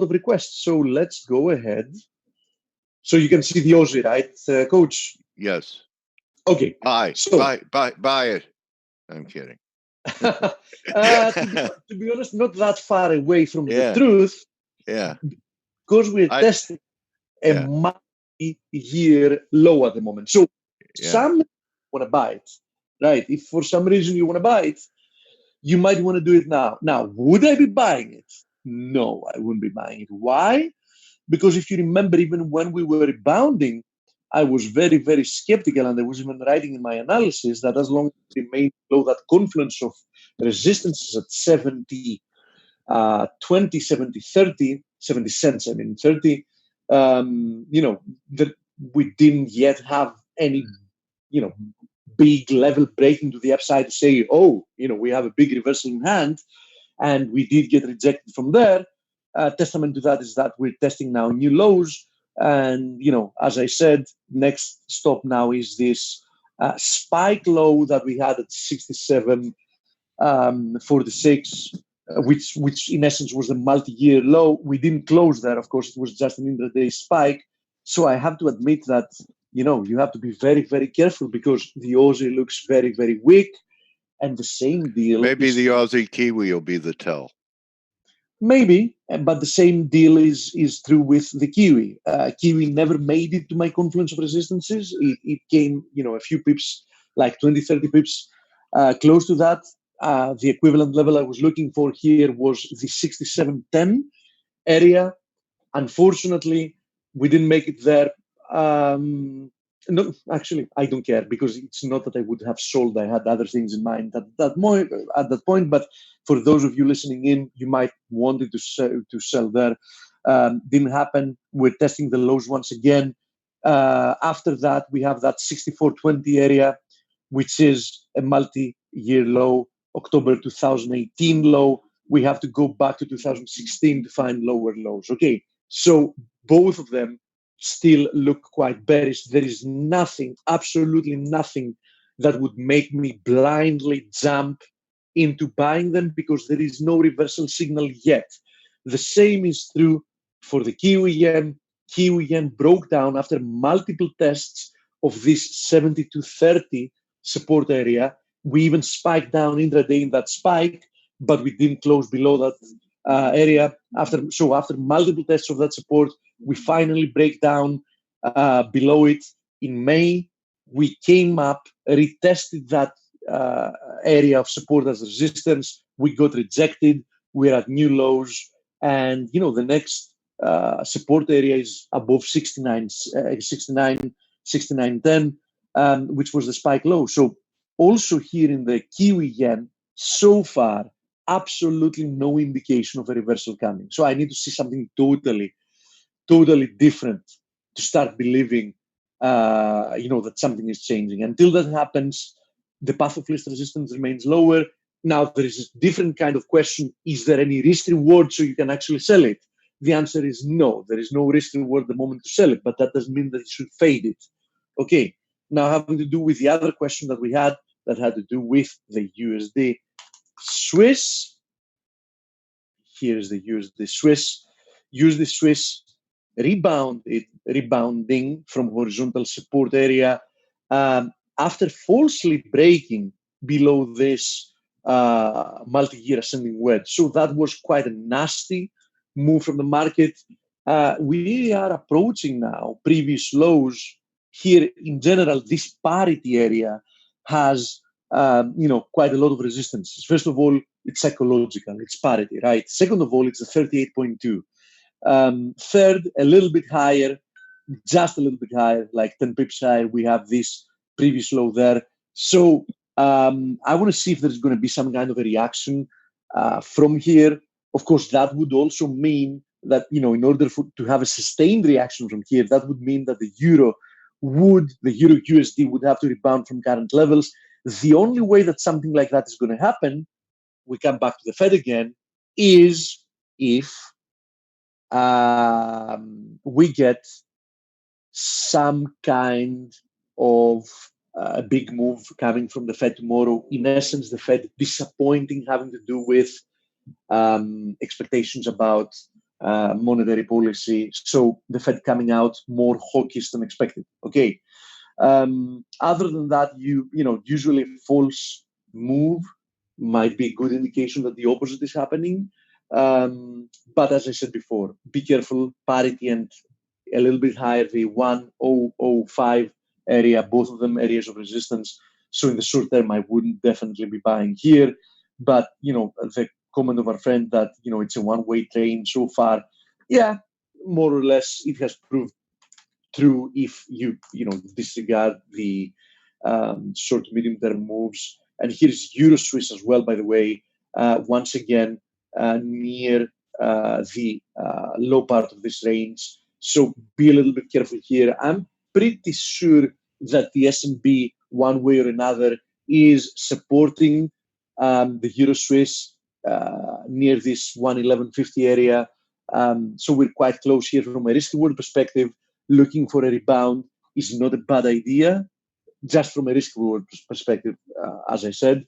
of requests. So let's go ahead. So you can see the Aussie, right, Coach? Yes. Okay. Buy it. I'm kidding. To be honest, not that far away from the Yeah. truth. Yeah. Because we're testing a multi-year low at the moment. So some want to buy it, right? If for some reason you want to buy it, you might want to do it now. Now, would I be buying it? No, I wouldn't be buying it. Why? Because if you remember, even when we were rebounding, I was very, very skeptical, and I was even writing in my analysis that as long as it remained below that confluence of resistances at 70, 20, 70, 30, 70 cents, I mean 30, that we didn't yet have any, big level breaking to the upside to say, oh, we have a big reversal in hand, and we did get rejected from there. Testament to that is that we're testing now new lows. And, as I said, next stop now is this spike low that we had at 67.46, which in essence was a multi-year low. We didn't close there. Of course, it was just an intraday spike. So I have to admit that, you have to be very, very careful because the Aussie looks very, very weak. And the same deal. Maybe the Aussie Kiwi will be the tell. Maybe, but the same deal is true with the Kiwi. Kiwi never made it to my confluence of resistances. It came, a few pips, like 20, 30 pips close to that. The equivalent level I was looking for here was the 67.10 area. Unfortunately, we didn't make it there. No, actually, I don't care because it's not that I would have sold. I had other things in mind at that point. But for those of you listening in, you might wanted to sell there. Didn't happen. We're testing the lows once again. After that, we have that 64.20 area, which is a multi-year low, October 2018 low. We have to go back to 2016 to find lower lows. Okay, so both of them still look quite bearish. There is nothing, absolutely nothing, that would make me blindly jump into buying them because there is no reversal signal yet. The same is true for the Kiwi yen. Kiwi yen broke down after multiple tests of this 70-30 support area. We even spiked down intraday in that spike, but we didn't close below that area. After multiple tests of that support, we finally break down below it in May. We came up, retested that area of support as resistance. We got rejected. We're at new lows. And, the next support area is above 69.10, which was the spike low. So also here in the Kiwi yen, so far, absolutely no indication of a reversal coming. So I need to see something totally different to start believing, that something is changing. Until that happens, the path of least resistance remains lower. Now, there is a different kind of question. Is there any risk reward so you can actually sell it? The answer is no. There is no risk reward at the moment to sell it, but that doesn't mean that you should fade it. Okay, now having to do with the other question that we had that had to do with the USD Swiss. Here's the USD Swiss. USD Swiss rebounding from horizontal support area after falsely breaking below this multi-year ascending wedge. So that was quite a nasty move from the market. We are approaching now previous lows here. In general, this parity area has quite a lot of resistances. First of all, it's psychological, it's parity, right? Second of all, it's a 38.2. Third, a little bit higher, just a little bit higher, like 10 pips higher. We have this previous low there. So I want to see if there's going to be some kind of a reaction from here. Of course, that would also mean that, in order to have a sustained reaction from here, that would mean that the euro USD would have to rebound from current levels. The only way that something like that is going to happen, we come back to the Fed again, is if we get some kind of a big move coming from the Fed tomorrow. In essence, the Fed disappointing, having to do with expectations about monetary policy. So the Fed coming out more hawkish than expected. Okay. Other than that, usually a false move might be a good indication that the opposite is happening. But as I said before, be careful. Parity and a little bit higher, the 1005 area, both of them areas of resistance. So in the short term, I wouldn't definitely be buying here. But, the comment of our friend that, it's a one-way train so far, yeah, more or less it has proved true if you disregard the short to medium term moves. And here's Euro Swiss as well, by the way, once again near the low part of this range. So be a little bit careful here. I'm pretty sure that the S&P, one way or another, is supporting the Euro Swiss near this 111.50 area. So we're quite close here from a risk reward perspective. Looking for a rebound is not a bad idea, just from a risk reward perspective, as I said.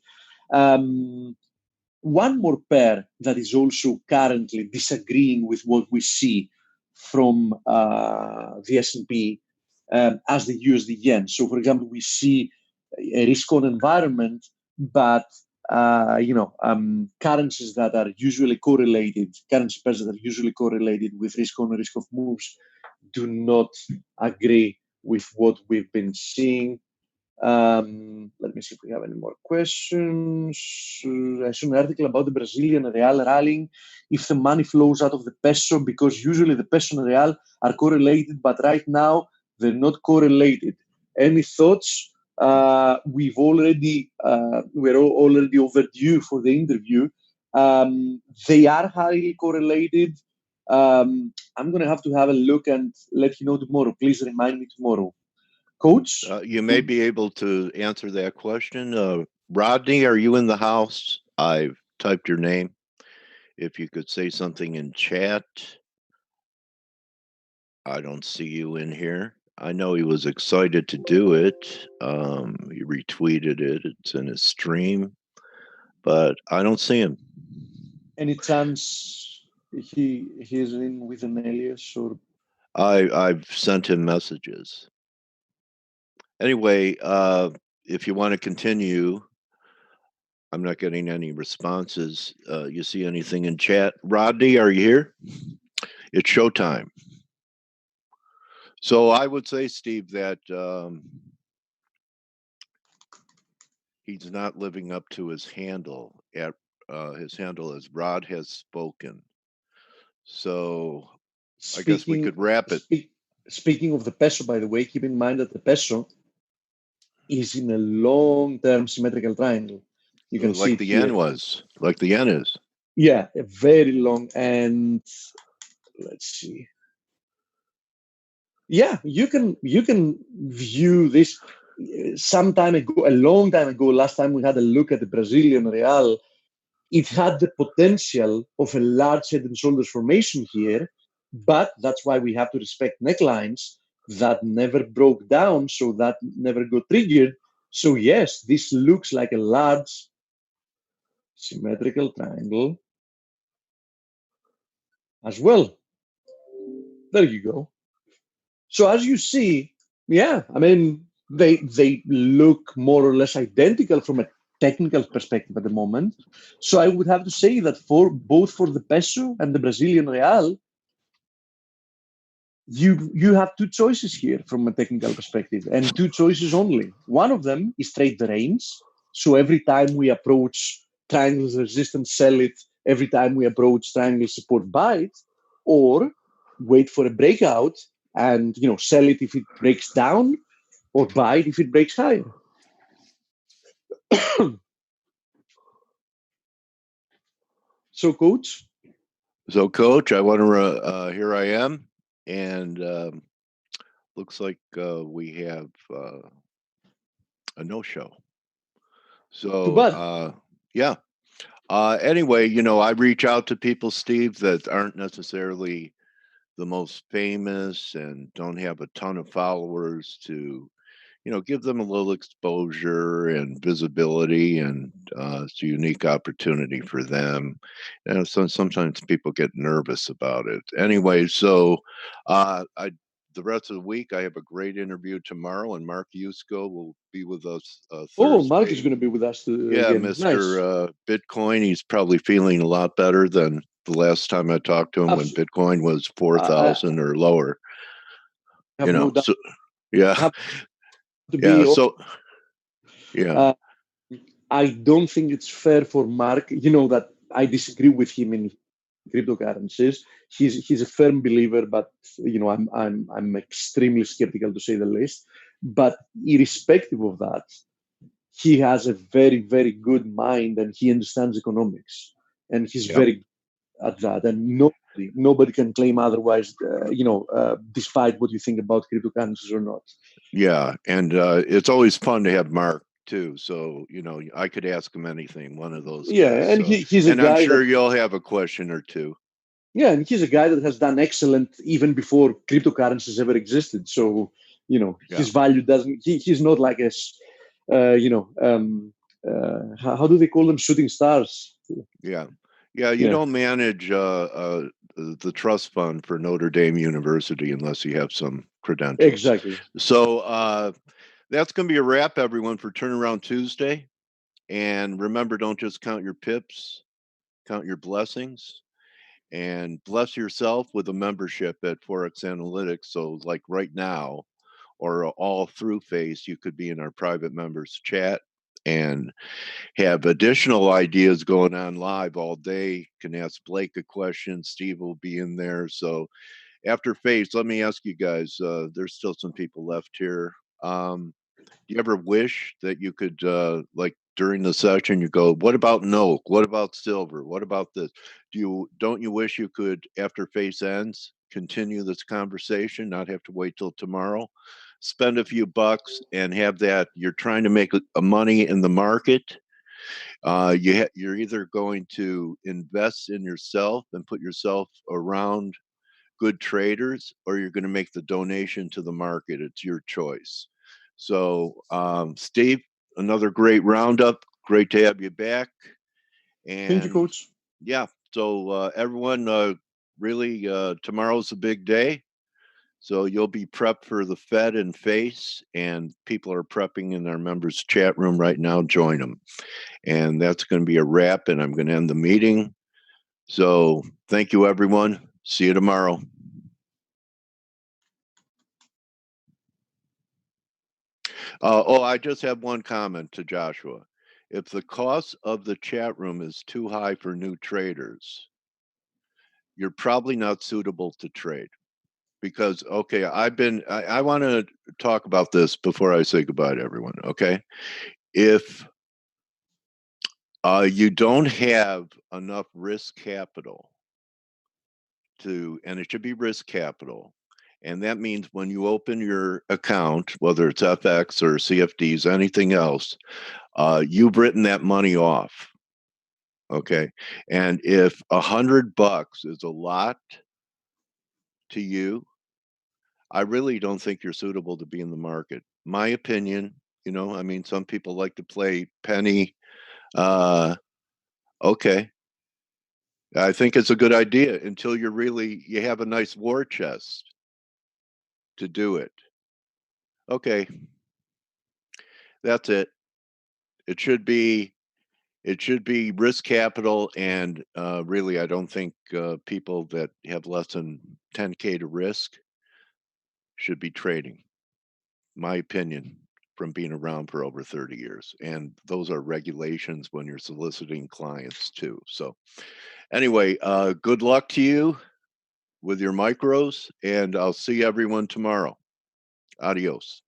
One more pair that is also currently disagreeing with what we see from the S&P as the USD yen. So, for example, we see a risk-on environment, but currencies that are usually correlated, currency pairs that are usually correlated with risk-on and risk-off moves, do not agree with what we've been seeing. Let me see if we have any more questions. I saw an article about the Brazilian real rallying if the money flows out of the peso, because usually the peso and real are correlated, but right now they're not correlated. Any thoughts? We're already overdue for the interview. They are highly correlated. I'm going to have a look and let you know tomorrow. Please remind me tomorrow. Coach? You may be able to answer that question. Rodney, are you in the house? I've typed your name. If you could say something in chat. I don't see you in here. I know he was excited to do it. He retweeted it. It's in his stream, but I don't see him. Any chance he's in with an alias or? I've sent him messages. Anyway, if you want to continue, I'm not getting any responses. You see anything in chat? Rodney, are you here? It's showtime. So I would say, Steve, that he's not living up to his handle. His handle is Rod has spoken. So I guess we could wrap it. Speaking of the peso, by the way, keep in mind that the peso is in a long-term symmetrical triangle. You can see like the yen was, like the yen is. Yeah, a very long. And let's see. Yeah, you can view this some time ago, a long time ago. Last time we had a look at the Brazilian real, it had the potential of a large head and shoulders formation here, but that's why we have to respect necklines that never broke down, so that never got triggered. So yes, this looks like a large symmetrical triangle as well. There you go. So as you see, yeah, I mean, they look more or less identical from a technical perspective at the moment. So I would have to say that for both for the peso and the Brazilian real, you have two choices here from a technical perspective, and two choices only. One of them is trade the range. So every time we approach triangles resistance, sell it. Every time we approach triangle support, buy it, or wait for a breakout and sell it if it breaks down, or buy it if it breaks higher. So, coach, I want to. Here I am, and looks like we have a no-show. So, yeah. Anyway, I reach out to people, Steve, that aren't necessarily the most famous and don't have a ton of followers to give them a little exposure and visibility, and it's a unique opportunity for them. And so sometimes people get nervous about it. Anyway, so the rest of the week, I have a great interview tomorrow, and Mark Yusko will be with us Oh, Mark is Thursday. going to be with us Yeah, again. Nice. Mr. Bitcoin. He's probably feeling a lot better than the last time I talked to him when Bitcoin was 4,000 or lower. I have no doubt. So yeah, So yeah. I don't think it's fair for Mark. That I disagree with him in cryptocurrencies. He's a firm believer, but I'm extremely skeptical, to say the least. But irrespective of that, he has a very, very good mind, and he understands economics, and he's very good at that. And nobody can claim otherwise. Despite what you think about cryptocurrencies or not. Yeah, and it's always fun to have Mark too. So I could ask him anything. One of those guys. Yeah, and he's a and guy I'm sure that, you'll have a question or two. Yeah, and he's a guy that has done excellent even before cryptocurrencies ever existed. So, his value doesn't. He's not like a, how do they call them? Shooting stars. Yeah. You don't manage the trust fund for Notre Dame University unless you have some credentials. Exactly. So that's going to be a wrap, everyone, for Turnaround Tuesday. And remember, don't just count your pips, count your blessings, and bless yourself with a membership at ForexAnalytix. So like right now, or all through Face, you could be in our private members chat and have additional ideas going on live all day. Can ask Blake a question. Steve will be in there. So after Face, let me ask you guys, there's still some people left here. Do you ever wish that you could, like during the session, you go, what about Noke? What about silver? What about this? Don't you wish you could, after Face ends, continue this conversation, not have to wait till tomorrow? Spend a few bucks and have that. You're trying to make a money in the market. You're either going to invest in yourself and put yourself around good traders, or you're going to make the donation to the market. It's your choice. So, Steve, another great roundup. Great to have you back. And thank you, Coach. Yeah. So, everyone, really, tomorrow's a big day. So you'll be prepped for the Fed and Face, and people are prepping in our members chat room right now. Join them. And that's going to be a wrap, and I'm going to end the meeting. So thank you, everyone. See you tomorrow. I just have one comment to Joshua. If the cost of the chat room is too high for new traders, you're probably not suitable to trade. Because, okay, I want to talk about this before I say goodbye to everyone, okay? If you don't have enough risk capital and it should be risk capital, and that means when you open your account, whether it's FX or CFDs, anything else, you've written that money off. Okay. And if $100 is a lot to you, I really don't think you're suitable to be in the market. My opinion, some people like to play penny. Okay. I think it's a good idea until you have a nice war chest to do it. Okay. That's it. It should be risk capital, and really, I don't think people that have less than 10K to risk should be trading. My opinion, from being around for over 30 years, and those are regulations when you're soliciting clients too. So, anyway, good luck to you with your micros, and I'll see everyone tomorrow. Adios.